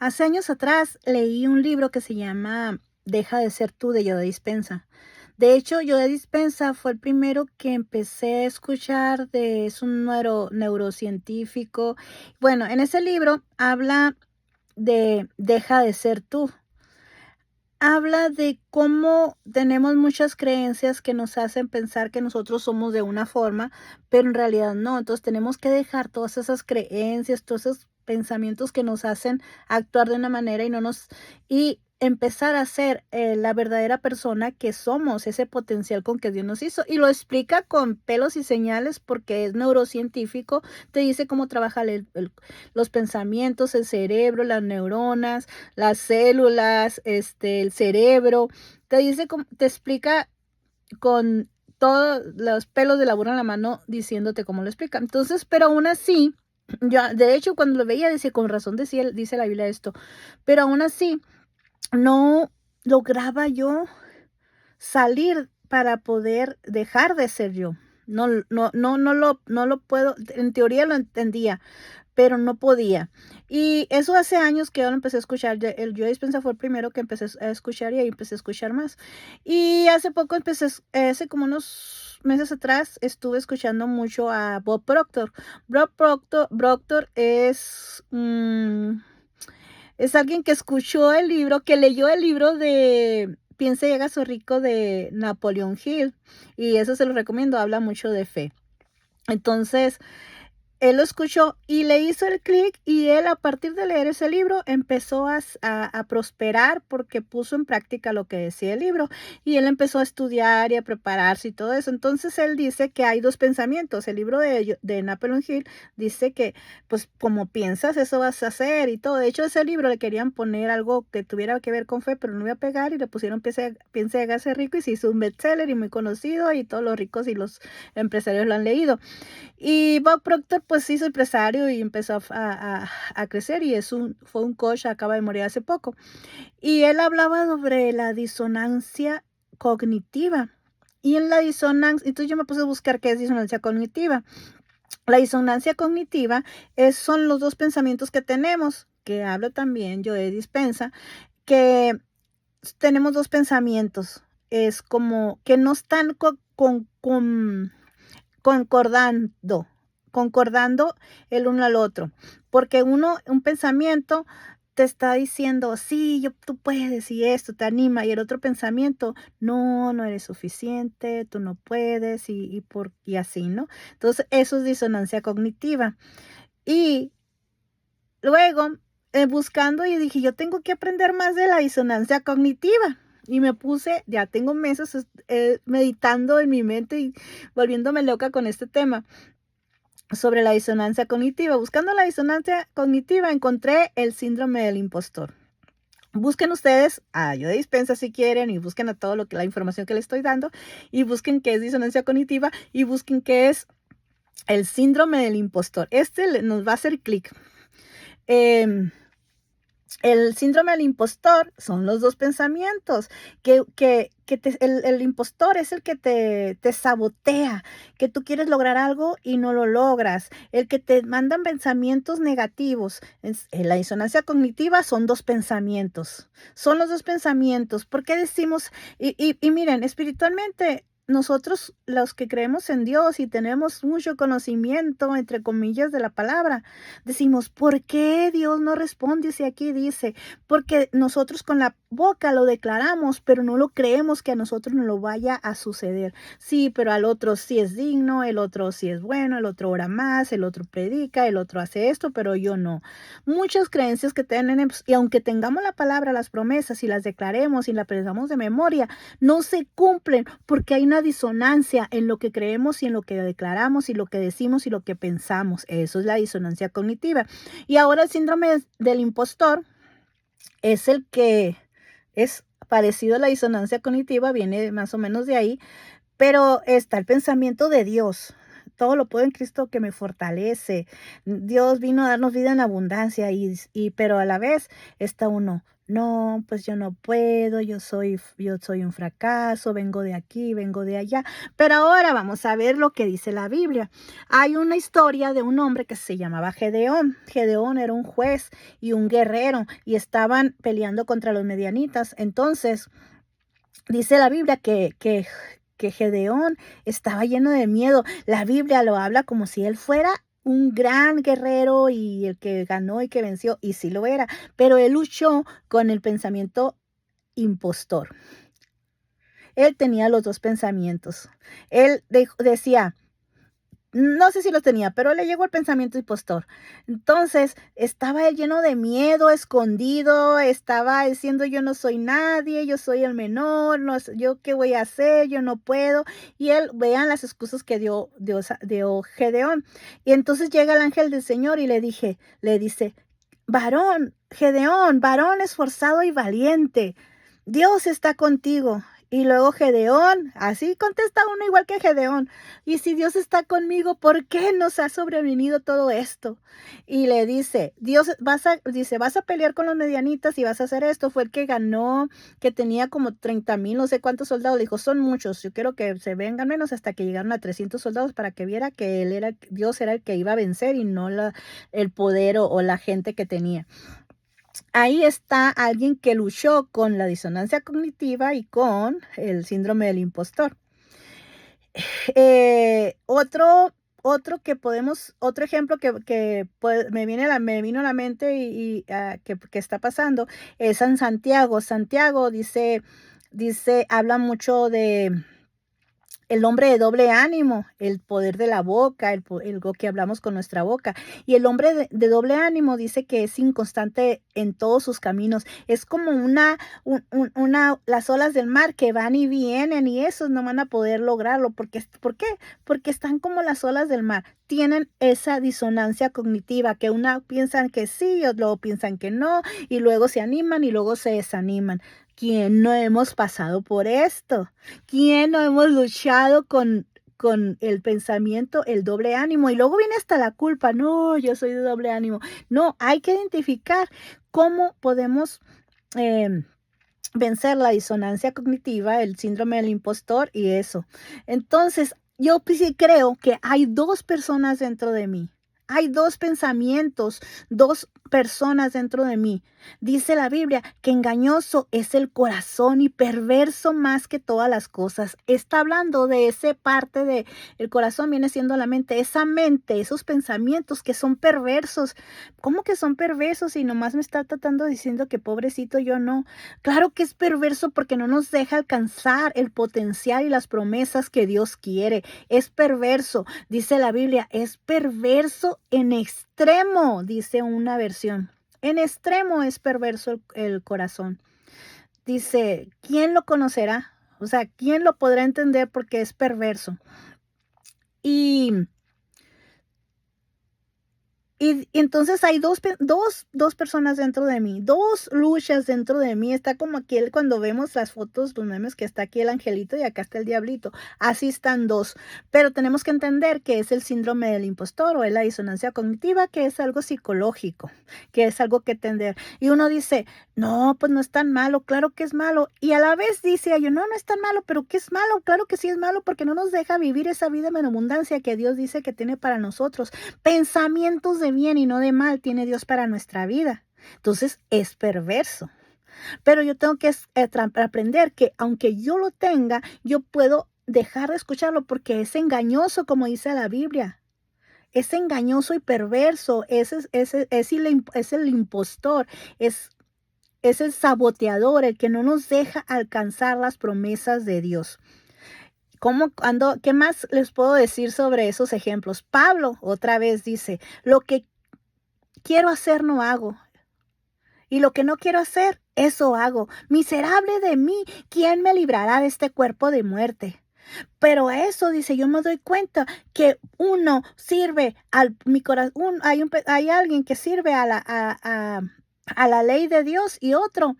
Hace años atrás leí un libro que se llama Deja de ser tú de Joe Dispenza. De hecho, Joe Dispenza fue el primero que empecé a escuchar es un neurocientífico. Bueno, en ese libro habla de Deja de ser tú. Habla de cómo tenemos muchas creencias que nos hacen pensar que nosotros somos de una forma, pero en realidad no. Entonces tenemos que dejar todas esas creencias, todos esos pensamientos que nos hacen actuar de una manera y empezar a ser la verdadera persona que somos, ese potencial con que Dios nos hizo. Y lo explica con pelos y señales porque es neurocientífico, te dice cómo trabaja los pensamientos, el cerebro, las neuronas, las células, el cerebro, te dice te explica con todos los pelos de la burra en la mano diciéndote cómo lo explica. Entonces, pero aún así, ya, de hecho, cuando lo veía decía, con razón dice la Biblia esto, pero aún así no lograba yo salir para poder dejar de ser yo. No lo puedo, en teoría lo entendía, pero no podía. Y eso hace años que yo lo empecé a escuchar. El Joe Dispenza fue el primero que empecé a escuchar y ahí empecé a escuchar más. Y hace poco hace como unos meses atrás, estuve escuchando mucho a Bob Proctor. Proctor es alguien que escuchó el libro, que leyó el libro de Piense y hágase rico de Napoleon Hill. Y eso se lo recomiendo, habla mucho de fe. Entonces, él lo escuchó y le hizo el clic, y él, a partir de leer ese libro, empezó a prosperar porque puso en práctica lo que decía el libro, y él empezó a estudiar y a prepararse y todo eso. Entonces, él dice que hay 2 pensamientos. El libro de Napoleon Hill dice que, pues, como piensas, eso vas a hacer y todo. De hecho, ese libro le querían poner algo que tuviera que ver con fe, pero no iba a pegar, y le pusieron Piense y hágase rico, y se hizo un bestseller y muy conocido, y todos los ricos y los empresarios lo han leído. Y Bob Proctor, pues, se hizo empresario y empezó a crecer, y fue un coach, acaba de morir hace poco. Y él hablaba sobre la disonancia cognitiva. Y en la disonancia, entonces yo me puse a buscar qué es disonancia cognitiva. La disonancia cognitiva son los 2 pensamientos que tenemos, que habla también Joe Dispenza, que tenemos 2 pensamientos. Es como que no están concordando, concordando el uno al otro, porque un pensamiento te está diciendo: "Sí, tú puedes", y esto te anima, y el otro pensamiento: "No, no eres suficiente, tú no puedes", y así, ¿no? Entonces, eso es disonancia cognitiva. Y luego, buscando, y dije: "Yo tengo que aprender más de la disonancia cognitiva", y me puse, ya tengo meses, meditando en mi mente y volviéndome loca con este tema sobre la disonancia cognitiva. Buscando la disonancia cognitiva, encontré el síndrome del impostor. Busquen ustedes a Joe Dispenza si quieren, y busquen a todo la información que les estoy dando, y busquen qué es disonancia cognitiva, y busquen qué es el síndrome del impostor. Nos va a hacer clic. Em, el síndrome del impostor son los 2 pensamientos el impostor es el que te sabotea, que tú quieres lograr algo y no lo logras, el que te mandan pensamientos negativos. En la disonancia cognitiva son 2 pensamientos, son los 2 pensamientos. ¿Por qué decimos? Y miren, espiritualmente, nosotros, los que creemos en Dios y tenemos mucho conocimiento, entre comillas, de la palabra, decimos: "¿Por qué Dios no responde si aquí dice?". Porque nosotros con la boca lo declaramos, pero no lo creemos que a nosotros nos lo vaya a suceder. Sí, pero al otro sí es digno, el otro sí es bueno, el otro ora más, el otro predica, el otro hace esto, pero yo no. Muchas creencias que tenemos, y aunque tengamos la palabra, las promesas, y las declaremos y las aprendamos de memoria, no se cumplen porque hay una disonancia en lo que creemos y en lo que declaramos y lo que decimos y lo que pensamos. Eso es la disonancia cognitiva. Y ahora el síndrome del impostor es el que es parecido a la disonancia cognitiva, viene más o menos de ahí, pero está el pensamiento de Dios. todo lo puedo en Cristo que me fortalece. Dios vino a darnos vida en abundancia pero a la vez está uno, no, pues yo no puedo, yo soy un fracaso, vengo de aquí, vengo de allá. Pero ahora vamos a ver lo que dice la Biblia. Hay una historia de un hombre que se llamaba Gedeón. Gedeón era un juez y un guerrero y estaban peleando contra los medianitas. Entonces, dice la Biblia que Gedeón estaba lleno de miedo. La Biblia lo habla como si él fuera un gran guerrero y el que ganó y que venció, y sí lo era, pero él luchó con el pensamiento impostor. Él tenía los dos pensamientos. Él decía, no sé si los tenía, pero le llegó el pensamiento impostor. Entonces, estaba él lleno de miedo, escondido, estaba diciendo, yo no soy nadie, yo soy el menor, no, yo qué voy a hacer, yo no puedo. Y él, vean las excusas que dio Gedeón. Y entonces llega el ángel del Señor y le dice, varón, Gedeón, varón esforzado y valiente, Dios está contigo. Y luego Gedeón, así contesta uno igual que Gedeón. Y si Dios está conmigo, ¿por qué nos ha sobrevenido todo esto? Y le dice, vas a pelear con los medianitas y vas a hacer esto. Fue el que ganó, que tenía como 30,000, no sé cuántos soldados. Le dijo, son muchos. Yo quiero que se vengan menos hasta que llegaron a 300 soldados para que viera que Dios era el que iba a vencer y no el poder o la gente que tenía. Ahí está alguien que luchó con la disonancia cognitiva y con el síndrome del impostor. Otro ejemplo que me vino a la mente que está pasando es en Santiago. Santiago habla mucho de el hombre de doble ánimo, el poder de la boca, lo que hablamos con nuestra boca. Y el hombre de doble ánimo dice que es inconstante en todos sus caminos. Es como las olas del mar que van y vienen y esos no van a poder lograrlo. ¿Por qué? Porque están como las olas del mar. Tienen esa disonancia cognitiva que una piensan que sí, y luego piensan que no, y luego se animan y luego se desaniman. ¿Quién no hemos pasado por esto? ¿Quién no hemos luchado con el pensamiento, el doble ánimo? Y luego viene hasta la culpa. No, yo soy de doble ánimo. No, hay que identificar cómo podemos vencer la disonancia cognitiva, el síndrome del impostor y eso. Entonces, yo sí creo que hay dos personas dentro de mí. Hay dos pensamientos, dos personas dentro de mí. Dice la Biblia que engañoso es el corazón y perverso más que todas las cosas. Está hablando de esa parte de el corazón, viene siendo la mente, esa mente, esos pensamientos que son perversos. ¿Cómo que son perversos? Y nomás me está tratando diciendo que pobrecito yo no. Claro que es perverso porque no nos deja alcanzar el potencial y las promesas que Dios quiere. Es perverso, dice la Biblia, es perverso en extremo, dice una versión. En extremo es perverso el corazón. Dice, ¿quién lo conocerá? O sea, ¿quién lo podrá entender porque es perverso? Y entonces hay dos personas dentro de mí, dos luchas dentro de mí. Está como cuando vemos las fotos, los memes, que está aquí el angelito y acá está el diablito. Así están dos. Pero tenemos que entender que es el síndrome del impostor o es la disonancia cognitiva, que es algo psicológico, que es algo que entender. Y uno dice, no, pues no es tan malo, claro que es malo. Y a la vez dice yo, no, no es tan malo, pero ¿qué es malo? Claro que sí es malo porque no nos deja vivir esa vida en abundancia que Dios dice que tiene para nosotros. Pensamientos de bien y no de mal tiene Dios para nuestra vida. Entonces es perverso. Pero yo tengo que aprender que aunque yo lo tenga, yo puedo dejar de escucharlo porque es engañoso, como dice la Biblia. Es engañoso y perverso. Es el impostor. Es el saboteador, el que no nos deja alcanzar las promesas de Dios. ¿Qué más les puedo decir sobre esos ejemplos? Pablo otra vez dice, lo que quiero hacer no hago, y lo que no quiero hacer, eso hago. Miserable de mí, ¿quién me librará de este cuerpo de muerte? Pero a eso dice, yo me doy cuenta que uno sirve mi corazón, hay alguien que sirve a la ley de Dios y otro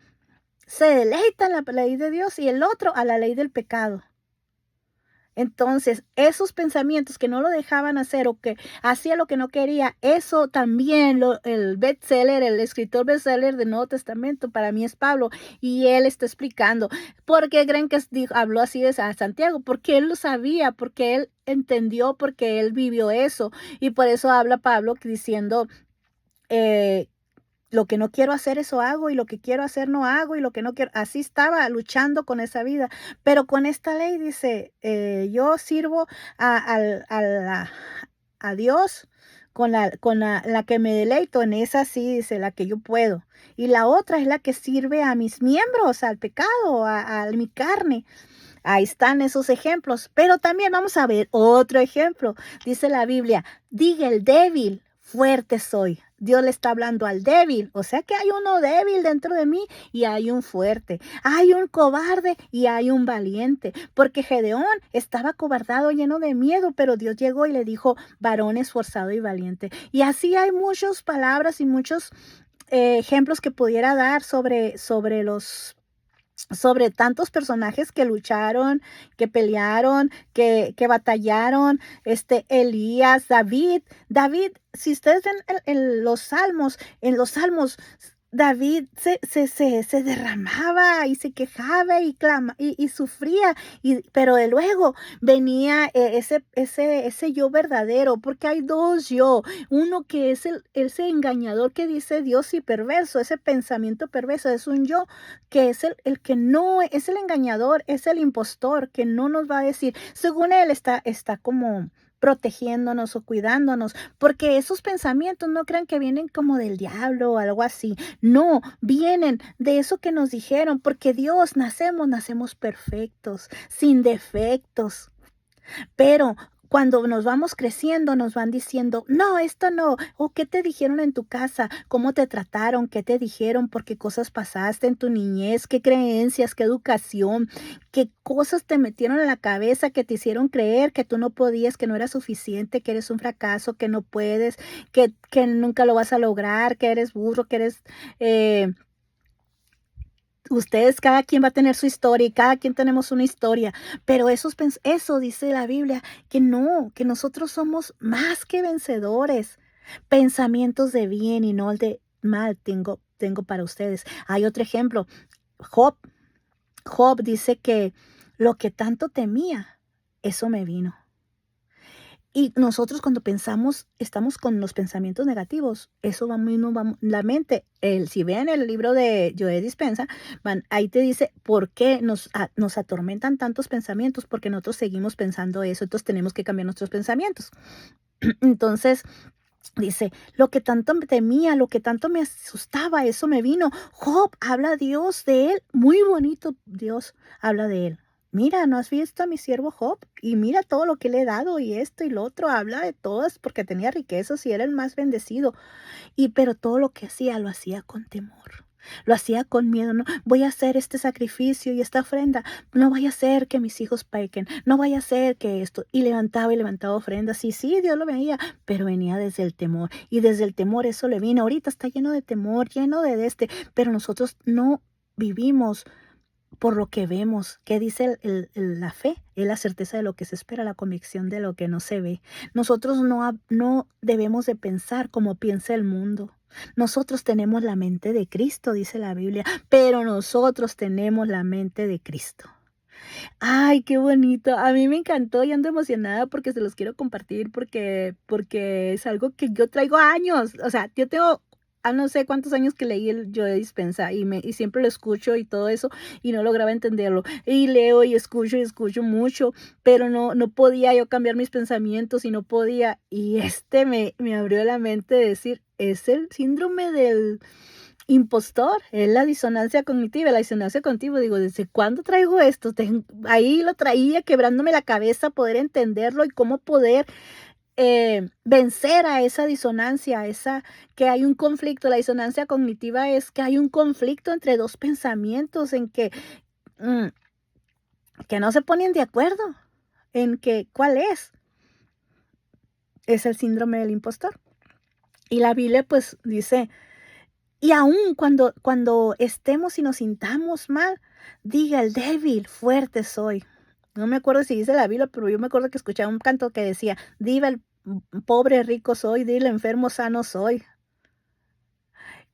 se deleita en la ley de Dios y el otro a la ley del pecado. Entonces, esos pensamientos que no lo dejaban hacer o que hacía lo que no quería, eso también el bestseller, el escritor bestseller del Nuevo Testamento para mí es Pablo, y él está explicando por qué creen que habló así de Santiago, porque él lo sabía, porque él entendió, porque él vivió eso, y por eso habla Pablo diciendo, eh, lo que no quiero hacer, eso hago, y lo que quiero hacer, no hago, y lo que no quiero, así estaba luchando con esa vida. Pero con esta ley dice, yo sirvo a Dios la que me deleito, en esa sí, dice, la que yo puedo. Y la otra es la que sirve a mis miembros, al pecado, a mi carne. Ahí están esos ejemplos, pero también vamos a ver otro ejemplo. Dice la Biblia, diga el débil, fuerte soy. Dios le está hablando al débil, o sea que hay uno débil dentro de mí y hay un fuerte. Hay un cobarde y hay un valiente, porque Gedeón estaba cobardado, lleno de miedo, pero Dios llegó y le dijo, varón esforzado y valiente. Y así hay muchas palabras y muchos ejemplos que pudiera dar sobre tantos personajes que lucharon, que pelearon, que batallaron, Elías, David, si ustedes ven en los salmos, David se derramaba y se quejaba y clama y sufría, pero de luego venía ese yo verdadero, porque hay dos yo, uno que es ese engañador que dice Dios y perverso, ese pensamiento perverso, es un yo que es el que no es el engañador, es el impostor, que no nos va a decir, según él está como protegiéndonos o cuidándonos, porque esos pensamientos no crean que vienen como del diablo o algo así, no, vienen de eso que nos dijeron, porque Dios nacemos perfectos, sin defectos. Pero cuando nos vamos creciendo, nos van diciendo, no, esto no, o qué te dijeron en tu casa, cómo te trataron, qué te dijeron, por qué cosas pasaste en tu niñez, qué creencias, qué educación, qué cosas te metieron en la cabeza que te hicieron creer que tú no podías, que no era suficiente, que eres un fracaso, que no puedes, que nunca lo vas a lograr, que eres burro, que eres... Ustedes, cada quien va a tener su historia y cada quien tenemos una historia, pero eso dice la Biblia, que no, que nosotros somos más que vencedores. Pensamientos de bien y no de mal tengo para ustedes. Hay otro ejemplo, Job. Job dice que lo que tanto temía, eso me vino. Y nosotros cuando pensamos, estamos con los pensamientos negativos, eso va mismo, la mente, si ven el libro de Joe Dispensa, ahí te dice por qué nos atormentan tantos pensamientos, porque nosotros seguimos pensando eso, entonces tenemos que cambiar nuestros pensamientos. Entonces, dice, lo que tanto me temía, lo que tanto me asustaba, eso me vino. Job habla a Dios de él, muy bonito Dios habla de él. Mira, ¿no has visto a mi siervo Job? Y mira todo lo que le he dado y esto y lo otro. Habla de todas porque tenía riquezas y era el más bendecido. Pero todo lo que hacía, lo hacía con temor. Lo hacía con miedo, no voy a hacer este sacrificio y esta ofrenda, no vaya a ser que mis hijos pequen, no vaya a ser que esto, y levantaba ofrendas, y sí, Dios lo veía, pero venía desde el temor, y desde el temor eso le vino, ahorita está lleno de temor, lleno pero nosotros no vivimos por lo que vemos. ¿Qué dice la fe? Es la certeza de lo que se espera, la convicción de lo que no se ve. Nosotros no debemos de pensar como piensa el mundo. Nosotros tenemos la mente de Cristo, dice la Biblia, pero nosotros tenemos la mente de Cristo. Ay, qué bonito. A mí me encantó y ando emocionada porque se los quiero compartir porque es algo que yo traigo años. O sea, yo tengo no sé cuántos años que leí el Joe Dispensa y siempre lo escucho y todo eso y no lograba entenderlo. Y leo y escucho mucho, pero no podía yo cambiar mis pensamientos y no podía. Y me abrió la mente de decir, es el síndrome del impostor, es la disonancia cognitiva. La disonancia cognitiva, digo, ¿desde cuándo traigo esto? Ahí lo traía quebrándome la cabeza, poder entenderlo y cómo poder vencer a esa disonancia, que hay un conflicto. La disonancia cognitiva es que hay un conflicto entre dos pensamientos mm, que no se ponen de acuerdo en cuál es. Es el síndrome del impostor. Y la Biblia pues dice, y aún cuando estemos y nos sintamos mal, diga el débil, fuerte soy. No me acuerdo si dice la Biblia, pero yo me acuerdo que escuchaba un canto que decía: "Viva el pobre rico soy, dile enfermo sano soy".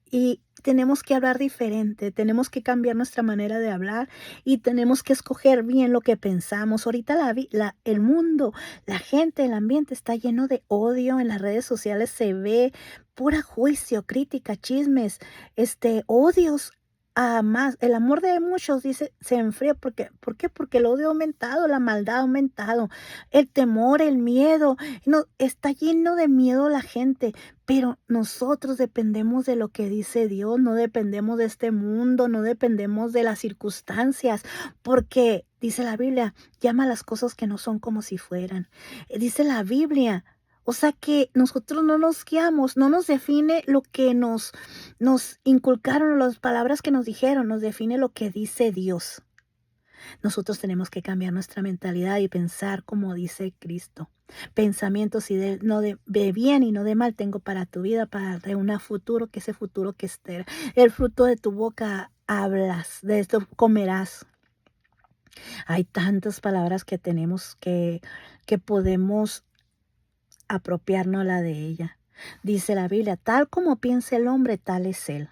Y tenemos que hablar diferente, tenemos que cambiar nuestra manera de hablar y tenemos que escoger bien lo que pensamos. Ahorita el mundo, la gente, el ambiente está lleno de odio, en las redes sociales se ve pura juicio, crítica, chismes, odios a más. El amor de muchos dice se enfría porque, ¿por qué? Porque el odio ha aumentado, la maldad ha aumentado, el temor, el miedo, no, está lleno de miedo la gente. Pero nosotros dependemos de lo que dice Dios, no dependemos de este mundo, no dependemos de las circunstancias, porque dice la Biblia, llama a las cosas que no son como si fueran. Dice la Biblia, o sea que nosotros no nos guiamos, no nos define lo que nos inculcaron, las palabras que nos dijeron, nos define lo que dice Dios. Nosotros tenemos que cambiar nuestra mentalidad y pensar como dice Cristo. Pensamientos y no de bien y no de mal tengo para tu vida, para de un futuro, que ese futuro que esté. El fruto de tu boca hablas, de esto comerás. Hay tantas palabras que tenemos que podemos apropiarnos la de ella. Dice la Biblia, tal como piensa el hombre, tal es él.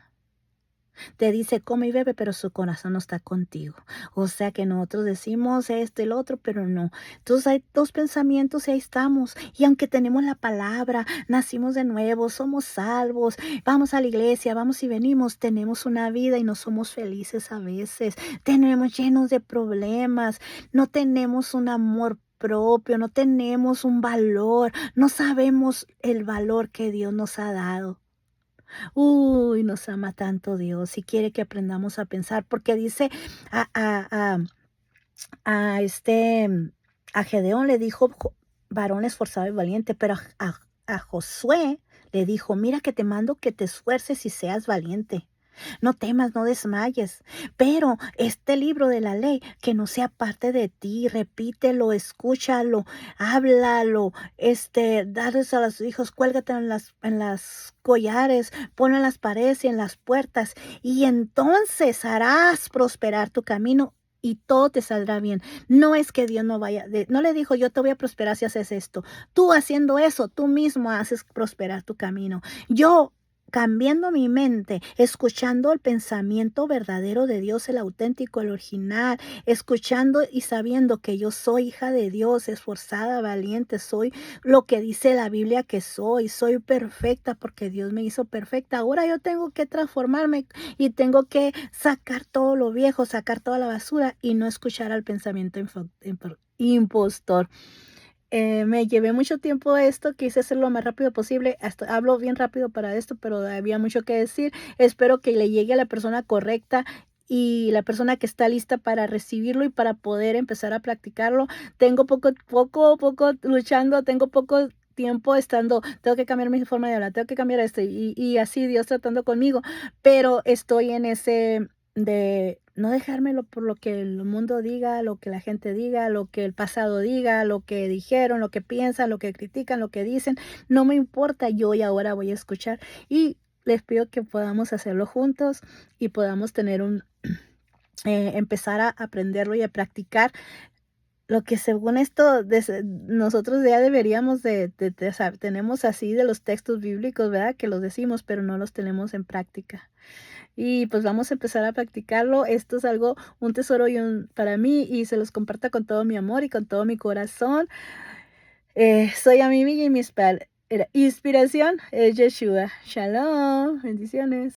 Te dice come y bebe, pero su corazón no está contigo. O sea que nosotros decimos esto y lo otro, pero no. Entonces hay dos pensamientos y ahí estamos. Y aunque tenemos la palabra, nacimos de nuevo, somos salvos, vamos a la iglesia, vamos y venimos, tenemos una vida y no somos felices a veces. Tenemos llenos de problemas, no tenemos un amor propio, no tenemos un valor, no sabemos el valor que Dios nos ha dado. Uy, nos ama tanto Dios y quiere que aprendamos a pensar, porque dice a a a a, a Gedeón le dijo: "Varón esforzado y valiente", pero a Josué le dijo: "Mira que te mando que te esfuerces y seas valiente. No temas, no desmayes, pero este libro de la ley que no sea parte de ti, repítelo, escúchalo, háblalo, dales a los hijos, cuélgate en las collares, ponlo en las paredes y en las puertas, y entonces harás prosperar tu camino y todo te saldrá bien". No es que Dios no vaya, no le dijo yo te voy a prosperar si haces esto. Tú haciendo eso, tú mismo haces prosperar tu camino. Yo cambiando mi mente, escuchando el pensamiento verdadero de Dios, el auténtico, el original, escuchando y sabiendo que yo soy hija de Dios, esforzada, valiente, soy lo que dice la Biblia que soy perfecta porque Dios me hizo perfecta. Ahora yo tengo que transformarme y tengo que sacar todo lo viejo, sacar toda la basura y no escuchar al pensamiento impostor. Me llevé mucho tiempo a esto, quise hacerlo lo más rápido posible, hasta hablo bien rápido para esto, pero había mucho que decir. Espero que le llegue a la persona correcta y la persona que está lista para recibirlo y para poder empezar a practicarlo. Tengo poco luchando, tengo poco tiempo estando, tengo que cambiar mi forma de hablar, tengo que cambiar esto y así Dios tratando conmigo, pero estoy en ese de no dejármelo por lo que el mundo diga, lo que la gente diga, lo que el pasado diga, lo que dijeron, lo que piensan, lo que critican, lo que dicen, no me importa, yo y ahora voy a escuchar y les pido que podamos hacerlo juntos y podamos tener empezar a aprenderlo y a practicar lo que según esto nosotros ya deberíamos tenemos así de los textos bíblicos, ¿verdad? Que los decimos, pero no los tenemos en práctica. Y pues vamos a empezar a practicarlo. Esto es algo, un tesoro para mí y se los comparto con todo mi amor y con todo mi corazón. Soy Amy y mi inspiración es Yeshua. Shalom, bendiciones.